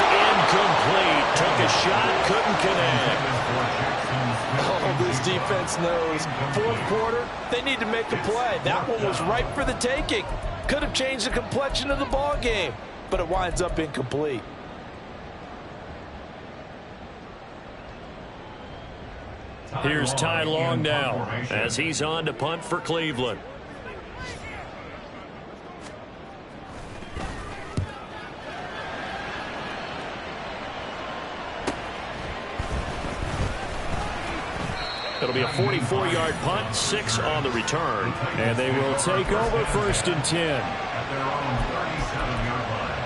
Incomplete. Took a shot, couldn't connect. Oh, this defense knows. Fourth quarter, they need to make a play. That one was ripe for the taking. Could have changed the complexion of the ball game, but it winds up incomplete. Here's Ty Long now as he's on to punt for Cleveland. It'll be a 44-yard punt, 6 on the return. And they will take over 1st and 10. At their own 37-yard line.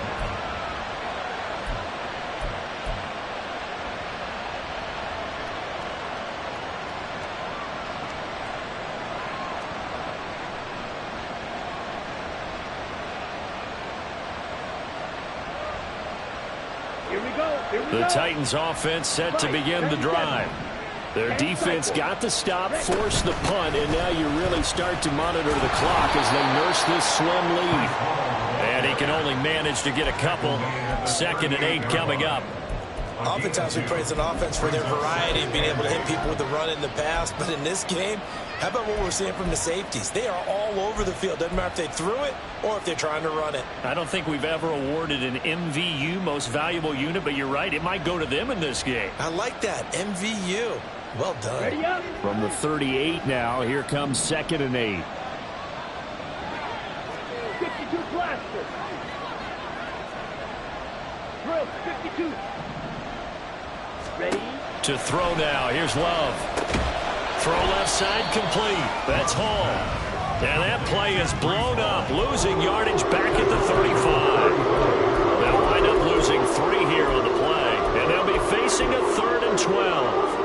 Here we go. Here we The go. Titans offense set to begin the drive. Their defense got the stop, forced the punt, and now you really start to monitor the clock as they nurse this slim lead. And he can only manage to get a couple. 2nd and 8 coming up. Oftentimes we praise an offense for their variety of being able to hit people with the run in the pass, but in this game, how about what we're seeing from the safeties? They are all over the field. Doesn't matter if they threw it or if they're trying to run it. I don't think we've ever awarded an MVU, most valuable unit, but you're right, it might go to them in this game. I like that. MVU. Well done. Ready up. From the 38 now, here comes 2nd and 8. 52 blaster. Drill 52. Ready. To throw now, here's Love. Throw left side complete. That's Hall. And that play is blown up, losing yardage back at the 35. They'll wind up losing 3 here on the play. And they'll be facing a 3rd and 12.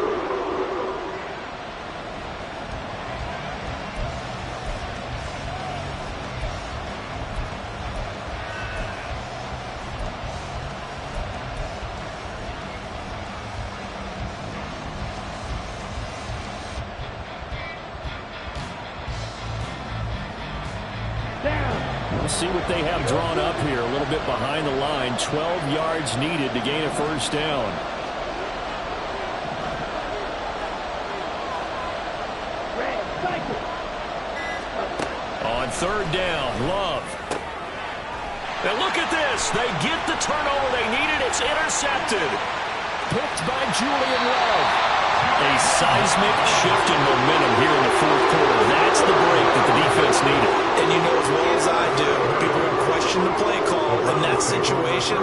Down. We'll see what they have drawn up here. A little bit behind the line. 12 yards needed to gain a first down. On third down, Love. And look at this. They get the turnover they needed. It's intercepted. Picked by Julian Love. A seismic shift in momentum here in the fourth quarter. That's the break that the defense needed. And you know as well as I do, people are going to question the play call in that situation.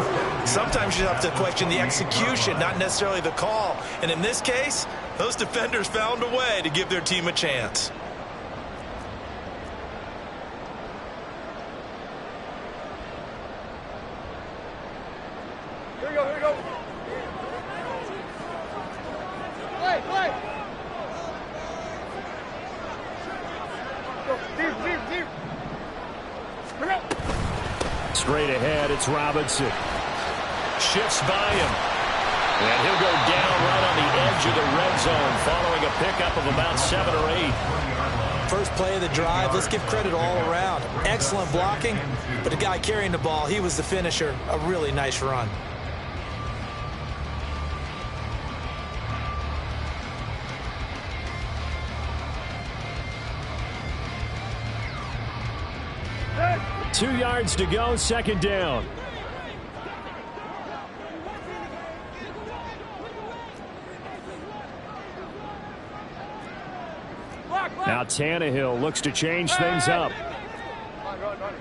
Sometimes you have to question the execution, not necessarily the call. And in this case, those defenders found a way to give their team a chance. Here we go, here we go. Play, play. Go, deep, deep, deep. Here we go. Straight ahead, it's Robinson. Shifts by him. And he'll go down right on the edge of the red zone following a pickup of about 7 or 8. First play of the drive, let's give credit all around. Excellent blocking, but the guy carrying the ball, he was the finisher. A really nice run. Hey. 2 yards to go, second down. Block, block. Now Tannehill looks to change things up. Run, run, run.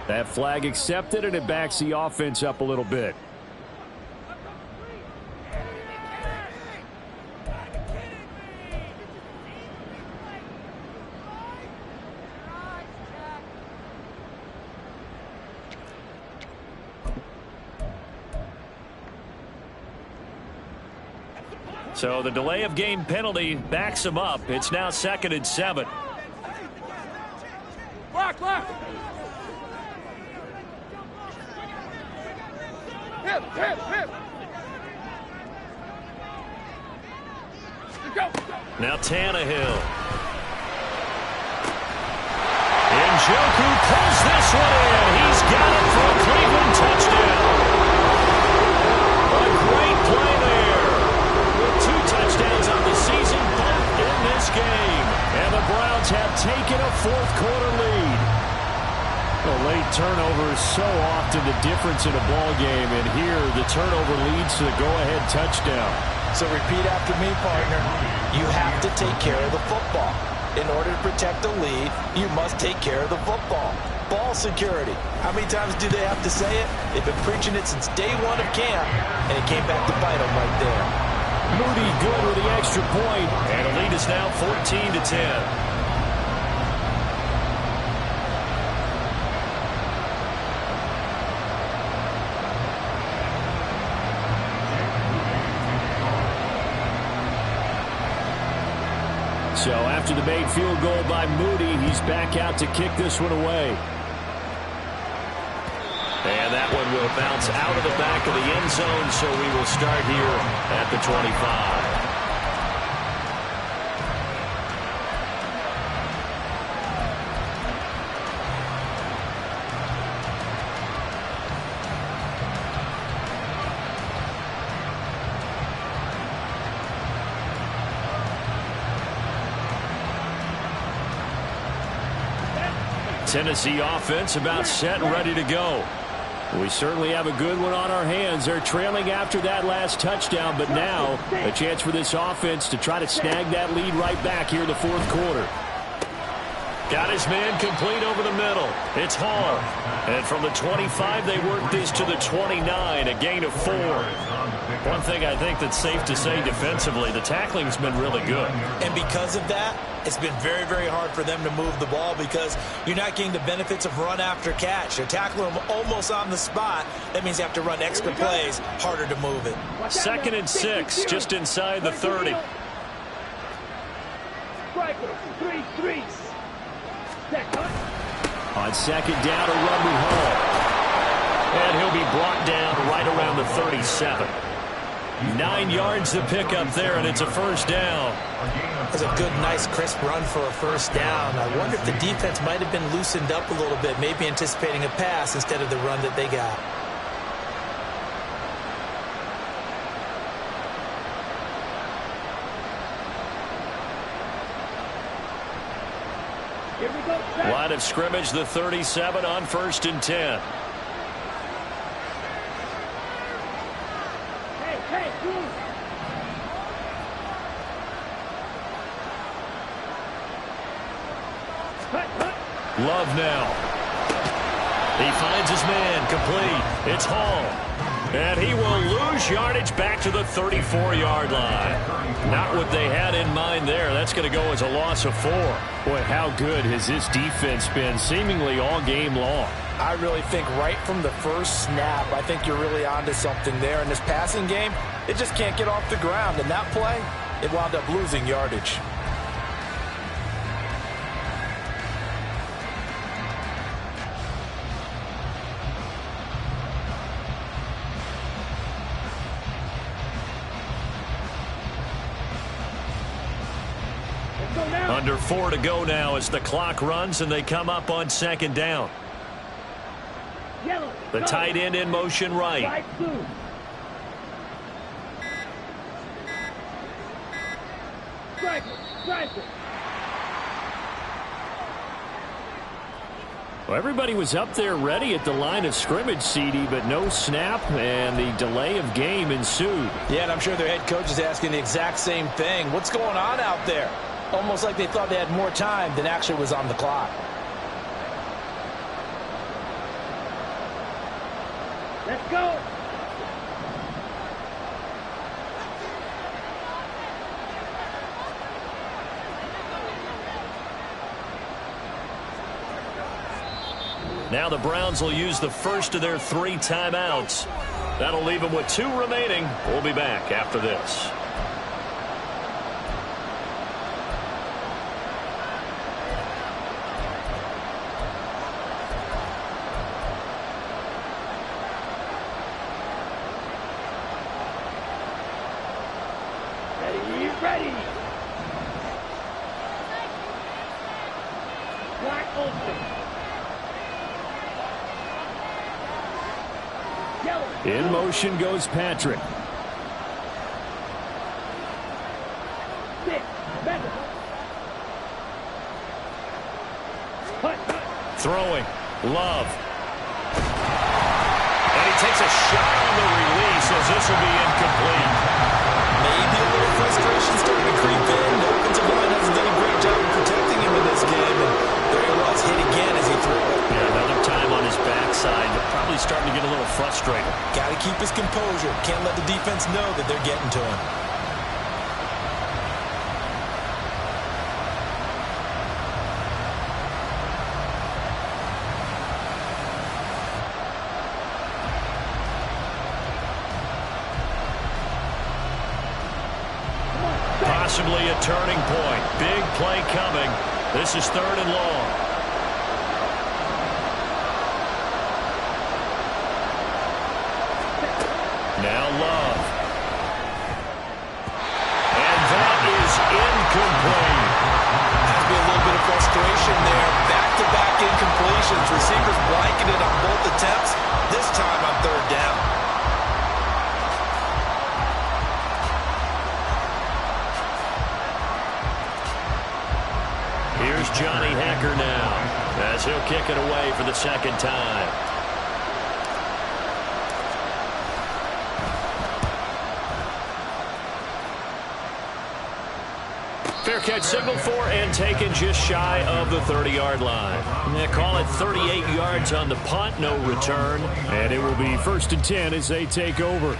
That flag accepted, and it backs the offense up a little bit. So the delay of game penalty backs him up. It's now 2nd and 7. Block, block. Hip, hip, hip. Let's go. Now Tannehill. Njoku pulls this one in. He's got it for a Cleveland touchdown. A great play there. With 2 touchdowns on the season, both in this game. And the Browns have taken a fourth quarter lead. A late turnover is so often the difference in a ball game, and here the turnover leads to the go-ahead touchdown. So repeat after me, partner. You have to take care of the football. In order to protect the lead, you must take care of the football. Ball security. How many times do they have to say it? They've been preaching it since day one of camp, and it came back to bite them right there. Moody good with the extra point, and the lead is now 14-10. So after the made field goal by Moody, he's back out to kick this one away. And that one will bounce out of the back of the end zone, so we will start here at the 25. Tennessee offense about set and ready to go. We certainly have a good one on our hands. They're trailing after that last touchdown, but now a chance for this offense to try to snag that lead right back here in the fourth quarter. Got his man complete over the middle. It's Hall. And from the 25, they work this to the 29, a gain of 4. One thing I think that's safe to say defensively, the tackling's been really good. And because of that, it's been very, very hard for them to move the ball because you're not getting the benefits of run after catch. You're tackling them almost on the spot. That means you have to run extra plays, harder to move it. 2nd and 6, just inside the 30. Striker, 3-3. On 2nd down, a run with Hall. And he'll be brought down right around the 37. 9 yards to pick up there, and it's a first down. That's a good, nice, crisp run for a first down. I wonder if the defense might have been loosened up a little bit, maybe anticipating a pass instead of the run that they got. Line of scrimmage, the 37 on 1st and 10. Love now. He finds his man, complete. It's Hall. And he will lose yardage back to the 34-yard line. Not what they had in mind there. That's going to go as a loss of 4. Boy, how good has this defense been seemingly all game long? I really think right from the first snap, I think you're really onto something there. In this passing game, it just can't get off the ground. And that play, it wound up losing yardage. Under 4 to go now as the clock runs and they come up on 2nd down. The tight end in motion right. Well, everybody was up there ready at the line of scrimmage, CD, but no snap, and the delay of game ensued. Yeah, and I'm sure their head coach is asking the exact same thing. What's going on out there? Almost like they thought they had more time than actually was on the clock. Let's go. Now the Browns will use the first of their 3 timeouts. That'll leave them with 2 remaining. We'll be back after this. Ready. Black open. In motion goes Patrick. 6, 7. Throwing. Love. And he takes a shot on the release as this will be incomplete. Maybe a little frustration starting to creep in. The offensive line hasn't done a great job of protecting him in this game. And there he was, hit again as he threw it. Yeah, another time on his backside, but probably starting to get a little frustrated. Got to keep his composure. Can't let the defense know that they're getting to him. Possibly a turning point. Big play coming. This is 3rd and long. Now Love. And that is incomplete. Has to be a little bit of frustration there. Back-to-back incompletions. Receivers blanketed on both attempts. This time on 3rd down. Here's Johnny Hacker now as he'll kick it away for the 2nd time. Fair catch signaled for and taken just shy of the 30-yard line. They call it 38 yards on the punt, no return. And it will be 1st and 10 as they take over.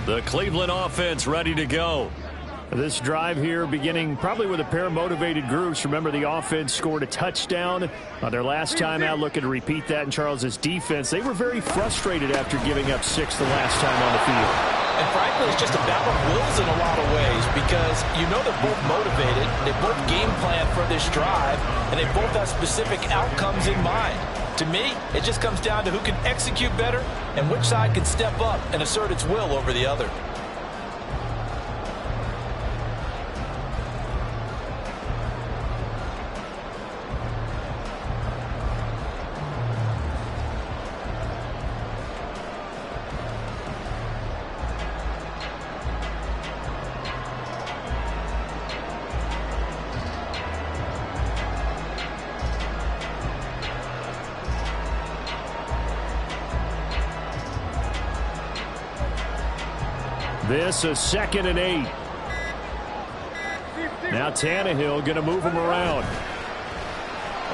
The Cleveland offense ready to go. This drive here beginning probably with a pair of motivated groups. Remember, the offense scored a touchdown on their last time out. Looking to repeat that in Charles's defense. They were very frustrated after giving up 6 the last time on the field. And frankly, it's just a battle of wills in a lot of ways because you know they're both motivated, they both game plan for this drive, and they both have specific outcomes in mind. To me, it just comes down to who can execute better and which side can step up and assert its will over the other. This is 2nd and 8. Now Tannehill going to move him around.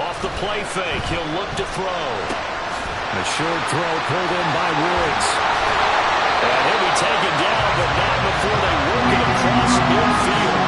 Off the play fake, he'll look to throw. A short throw pulled in by Woods. And he'll be taken down, but not before they work it across midfield.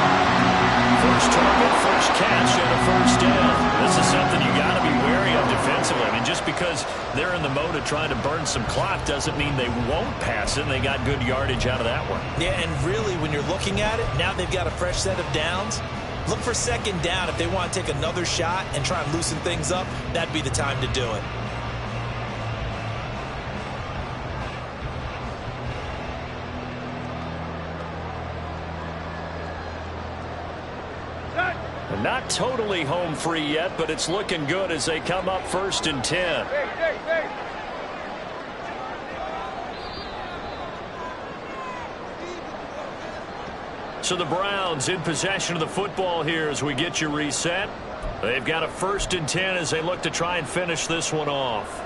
First target, first catch, and a first down. This is something you got to be wary of defensively. I mean, just because they're in the mode of trying to burn some clock doesn't mean they won't pass it, and they got good yardage out of that one. Yeah, and really, when you're looking at it, now they've got a fresh set of downs. Look for 2nd down. If they want to take another shot and try and loosen things up, that'd be the time to do it. Not totally home free yet, but it's looking good as they come up 1st and 10. So the Browns in possession of the football here as we get you reset. They've got a 1st and 10 as they look to try and finish this one off.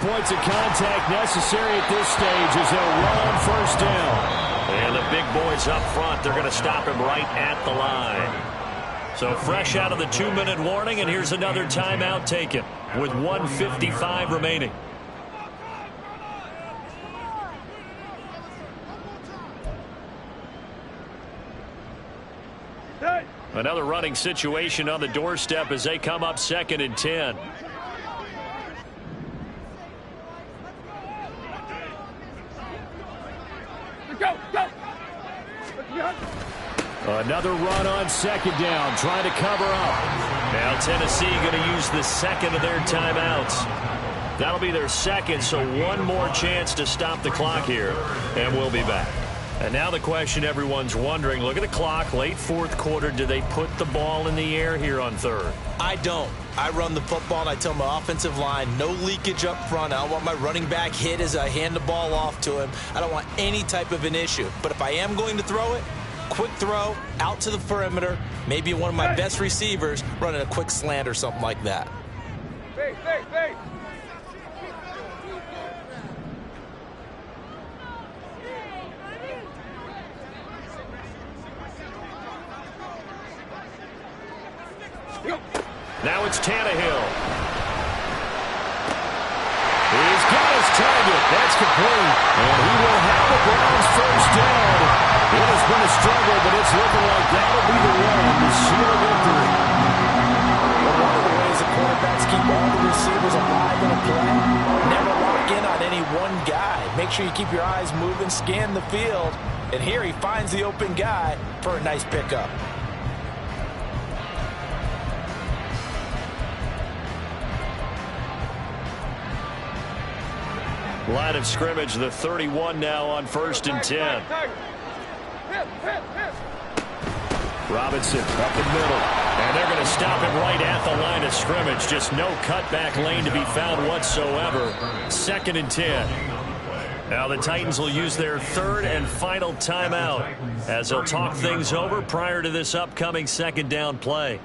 Points of contact necessary at this stage as they'll run on 1st down. And the big boys up front, they're going to stop him right at the line. So fresh out of the 2-minute warning, and here's another timeout taken with 1:55 remaining. Another running situation on the doorstep as they come up 2nd and 10. Another run on 2nd down, trying to cover up. Now Tennessee going to use the 2nd of their timeouts. That'll be their 2nd, so one more chance to stop the clock here, and we'll be back. And now the question everyone's wondering, look at the clock, late 4th quarter, do they put the ball in the air here on 3rd? I don't. I run the football and I tell my offensive line, no leakage up front. I don't want my running back hit as I hand the ball off to him. I don't want any type of an issue. But if I am going to throw it, quick throw, out to the perimeter, maybe one of my best receivers running a quick slant or something like that. Now it's Tannehill. He's got his target. That's complete. And he will have the Browns 1st down. It has been a struggle, but it's looking like that'll be the one to seal a victory. One of the ways the quarterbacks keep all the receivers alive in a play, never lock in on any one guy. Make sure you keep your eyes moving, scan the field, and here he finds the open guy for a nice pickup. Line of scrimmage, the 31 now on 1st and 10. Robinson up the middle. And they're going to stop him right at the line of scrimmage. Just no cutback lane to be found whatsoever. 2nd and 10. Now the Titans will use their 3rd and final timeout as they'll talk things over prior to this upcoming 2nd down play.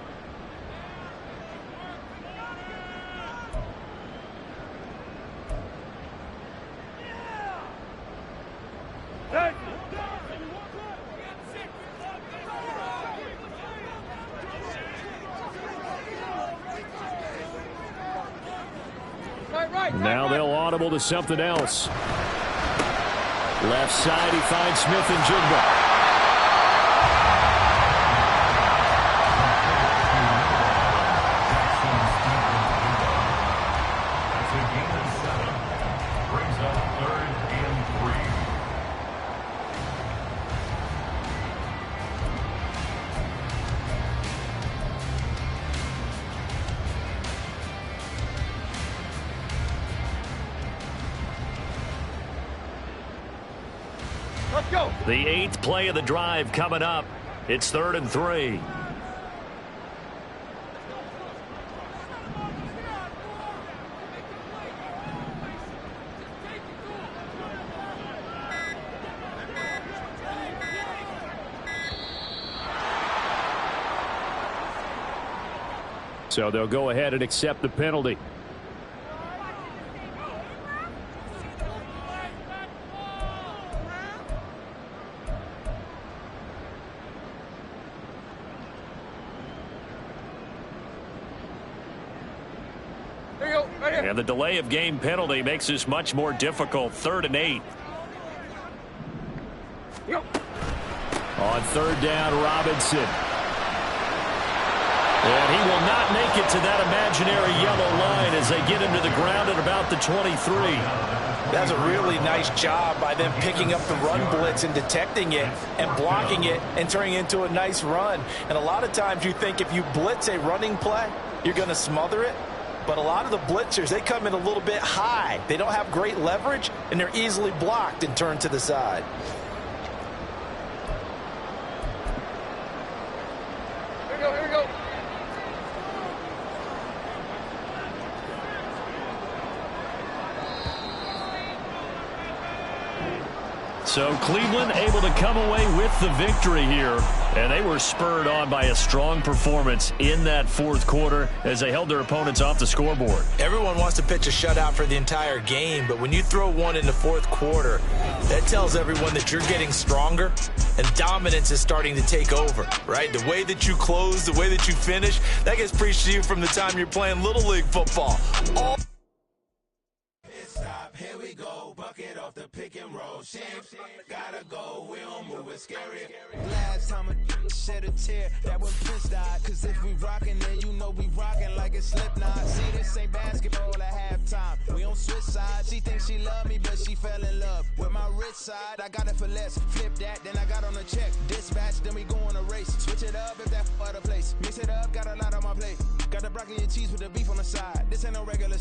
Now they'll audible to something else. Left side, he finds Smith and Jigba. Let's go. The 8th play of the drive coming up. It's 3rd and 3. So they'll go ahead and accept the penalty. And the delay of game penalty makes this much more difficult. 3rd and 8. On 3rd down, Robinson. And he will not make it to that imaginary yellow line as they get him to the ground at about the 23. That's a really nice job by them picking up the run blitz and detecting it and blocking it and turning it into a nice run. And a lot of times you think if you blitz a running play, you're going to smother it. But a lot of the blitzers, they come in a little bit high. They don't have great leverage, and they're easily blocked and turned to the side. Here we go. So Cleveland able to come away with the victory here. And they were spurred on by a strong performance in that 4th quarter as they held their opponents off the scoreboard. Everyone wants to pitch a shutout for the entire game, but when you throw one in the 4th quarter, that tells everyone that you're getting stronger and dominance is starting to take over, right? The way that you close, the way that you finish, that gets preached to you from the time you're playing Little League football. Here we go, bucket off the pick and roll. Shit, gotta go, we don't move it scary. Last time a shed a tear, that when Prince died. Cause if we rockin', then you know we rockin' like it's Slipknot. See, this ain't basketball at halftime. We on switch sides. She thinks she love me, but she fell in love with my rich side. I got it for less. Flip that, then I got on a check. Dispatch, then we go on a race. Switch it up if that other place. Mix it up, got a lot on my plate. Got the broccoli and cheese with the beef on the side. This ain't no regular